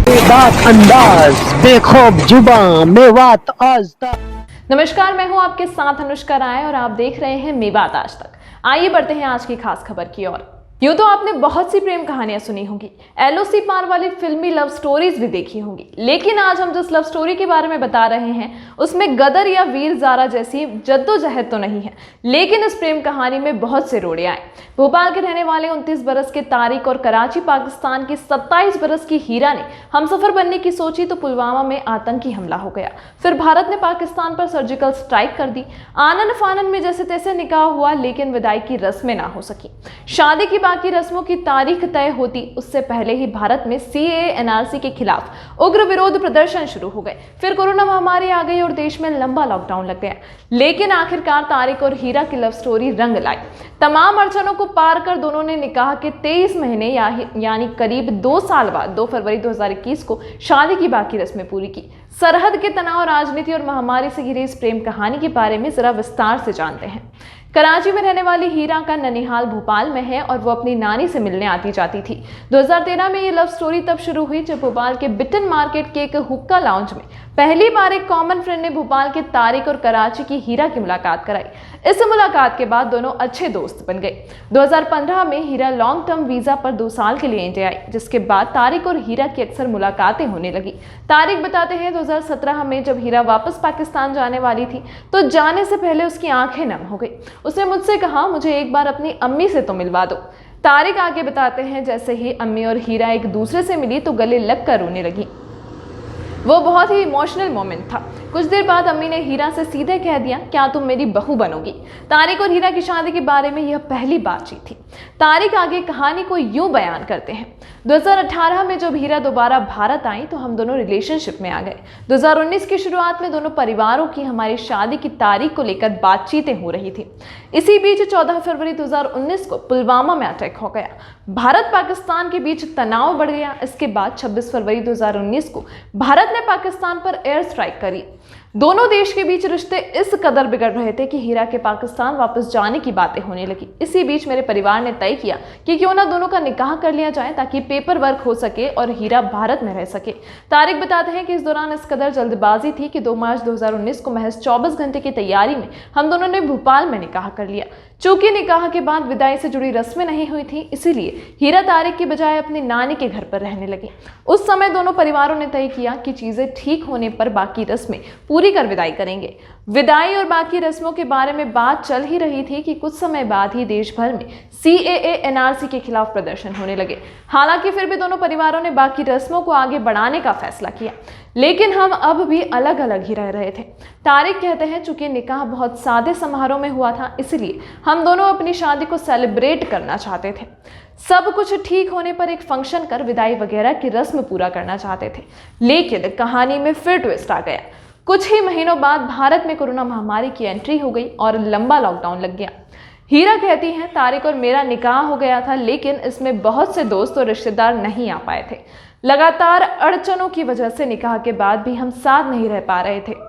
बेबाक अंदाज, बेखौफ जुबां, मेवात आज तक। नमस्कार, मैं हूं आपके साथ अनुष्का राय और आप देख रहे हैं मेवात आज तक। आइए बढ़ते हैं आज की खास खबर की ओर। यूं तो आपने बहुत सी प्रेम कहानियां सुनी होंगी, एलओसी पार वाली फिल्मी लव स्टोरीज भी देखी होंगी, लेकिन आज हम जिस लव स्टोरी के बारे में बता रहे हैं उसमें गदर या वीर ज़ारा जैसी जद्दोजहद तो नहीं है, लेकिन इस प्रेम कहानी में बहुत से रोड़े आए। भोपाल के रहने वाले 29 बरस के तारिक और कराची पाकिस्तान की 27 बरस की हीरा ने हमसफर बनने की सोची तो पुलवामा में आतंकी हमला हो गया। फिर भारत ने पाकिस्तान पर सर्जिकल स्ट्राइक कर दी। आनन फानन में जैसे तैसे निकाह हुआ, लेकिन विदाई की रस्में ना हो सकी। शादी की बाकी रस्मों की तारीख तय होती उससे पहले ही भारत में सीएए एनआरसी के खिलाफ उग्र विरोध प्रदर्शन शुरू हो गए। फिर कोरोना महामारी आ गई और देश में लंबा लॉकडाउन लग गया, लेकिन आखिरकार तारिक और हीरा की लव स्टोरी रंग लाई। तमाम अड़चनों को पार कर दोनों ने निकाह के 23 महीने यानी करीब 2 साल बाद 2 फरवरी 2021 को शादी की बाकी रस्में पूरी की। सरहद के तनाव, राजनीति और महामारी से घिरी इस प्रेम कहानी के बारे में जरा विस्तार से जानते हैं। कराची में रहने वाली हीरा का ननिहाल भोपाल में है और वो अपनी नानी से मिलने आती जाती थी। 2013 में ये लव स्टोरी तब शुरू हुई जब भोपाल के बिटन मार्केट के एक हुक्का लाउंज में पहली बार एक कॉमन फ्रेंड ने भोपाल के तारिक और कराची की हीरा की मुलाकात कराई। इस मुलाकात के बाद दोनों अच्छे दोस्त बन गए। 2015 में हीरा लॉन्ग टर्म वीजा पर 2 साल के लिए इंडिया आई, जिसके बाद तारिक और हीरा की अक्सर मुलाकातें होने लगी। तारिक बताते हैं 2017 में जब हीरा वापस पाकिस्तान जाने वाली थी तो जाने से पहले उसकी आंखें नम हो गई। उसने मुझसे कहा, मुझे एक बार अपनी अम्मी से तो मिलवा दो। तारिक आगे बताते हैं जैसे ही अम्मी और हीरा एक दूसरे से मिली तो गले लगकर रोने लगी। वो बहुत ही इमोशनल मोमेंट था। कुछ देर बाद अम्मी ने हीरा से सीधे कह दिया, क्या तुम मेरी बहू बनोगी? तारिक और हीरा की शादी के बारे में यह पहली बातचीत थी। तारिक आगे कहानी को यूं बयान करते हैं, 2018 में जब हीरा दोबारा भारत आई तो हम दोनों रिलेशनशिप में आ गए। 2019 की शुरुआत में दोनों परिवारों की हमारी शादी की तारीख को लेकर बातचीतें हो रही थी। इसी बीच 14 फरवरी 2019 को पुलवामा में अटैक हो गया। भारत पाकिस्तान के बीच तनाव बढ़ गया। इसके बाद 26 फरवरी 2019 को भारत ने पाकिस्तान पर एयर स्ट्राइक करी। दोनों देश के बीच रिश्ते इस कदर बिगड़ रहे थे कि हीरा के पाकिस्तान वापस जाने की बातें होने लगी। इसी बीच मेरे परिवार ने तय किया कि क्यों ना दोनों का निकाह कर लिया जाए ताकि पेपर वर्क हो सके और हीरा भारत में रह सके। तारिक बताते हैं कि इस दौरान इस कदर जल्दबाजी थी कि 2 मार्च 2019 को महज 24 घंटे की तैयारी में हम दोनों ने भोपाल में निकाह कर लिया। चूंकि निकाह के बाद विदाई से जुड़ी रस्में नहीं हुई थी, इसीलिए हीरा तारिक की बजाय अपनी नानी के घर पर रहने लगी। उस समय दोनों परिवारों ने तय किया कि चीजें ठीक होने पर बाकी रस्में पूरी कर विदाई करेंगे। विदाई और बाकी रस्मों के बारे में बात चल ही रही थी कि कुछ समय बाद ही देश भर में सीएए एनआरसी के खिलाफ प्रदर्शन होने लगे। हालांकि फिर भी दोनों परिवारों ने बाकी रस्मों को आगे बढ़ाने का फैसला किया, लेकिन हम अब भी अलग अलग ही रह रहे थे। तारिक कहते हैं, चूंकि निकाह बहुत सादे समारोह में हुआ था, इसलिए हम दोनों अपनी शादी को सेलिब्रेट करना चाहते थे। सब कुछ ठीक होने पर एक फंक्शन कर विदाई वगैरह की रस्म पूरा करना चाहते थे, लेकिन कहानी में फिर ट्विस्ट आ गया। कुछ ही महीनों बाद भारत में कोरोना महामारी की एंट्री हो गई और लंबा लॉकडाउन लग गया। हीरा कहती हैं, तारिक और मेरा निकाह हो गया था, लेकिन इसमें बहुत से दोस्त और रिश्तेदार नहीं आ पाए थे। लगातार अड़चनों की वजह से निकाह के बाद भी हम साथ नहीं रह पा रहे थे।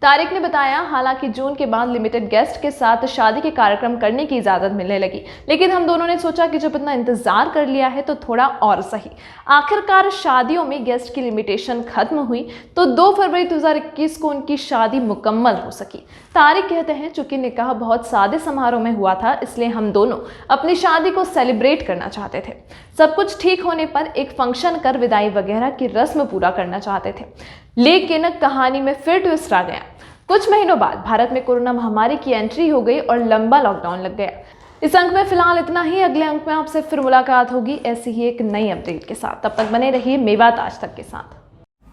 तारिक ने बताया, हालांकि जून के बाद लिमिटेड गेस्ट के साथ शादी के कार्यक्रम करने की इजाजत मिलने लगी, लेकिन हम दोनों ने सोचा कि जब इतना इंतजार कर लिया है तो थोड़ा और सही। आखिरकार शादियों में गेस्ट की लिमिटेशन खत्म हुई तो 2 फरवरी 2021 को उनकी शादी मुकम्मल हो सकी। तारिक कहते हैं, चूंकि निकाह बहुत सादे समारोह में हुआ था, इसलिए हम दोनों अपनी शादी को सेलिब्रेट करना चाहते थे। सब कुछ ठीक होने पर एक फंक्शन कर विदाई वगैरह की रस्म पूरा करना चाहते थे, लेकिन कहानी में फिर ट्विस्ट आ गया। कुछ महीनों बाद भारत में कोरोना महामारी की एंट्री हो गई और लंबा लॉकडाउन लग गया। इस अंक में फिलहाल इतना ही। अगले अंक में आपसे फिर मुलाकात होगी ऐसी ही एक नई अपडेट के साथ। तब तक बने रहिए मेवात आज तक के साथ।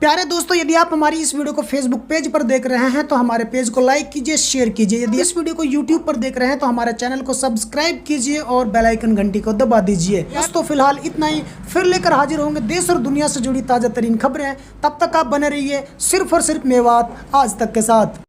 प्यारे दोस्तों, यदि आप हमारी इस वीडियो को फेसबुक पेज पर देख रहे हैं तो हमारे पेज को लाइक कीजिए, शेयर कीजिए। यदि इस वीडियो को यूट्यूब पर देख रहे हैं तो हमारे चैनल को सब्सक्राइब कीजिए और बेल आइकन घंटी को दबा दीजिए। दोस्तों फिलहाल इतना ही। फिर लेकर हाजिर होंगे देश और दुनिया से जुड़ी ताजा तरीन खबरें। तब तक आप बने रहिए सिर्फ और सिर्फ मेवात आज तक के साथ।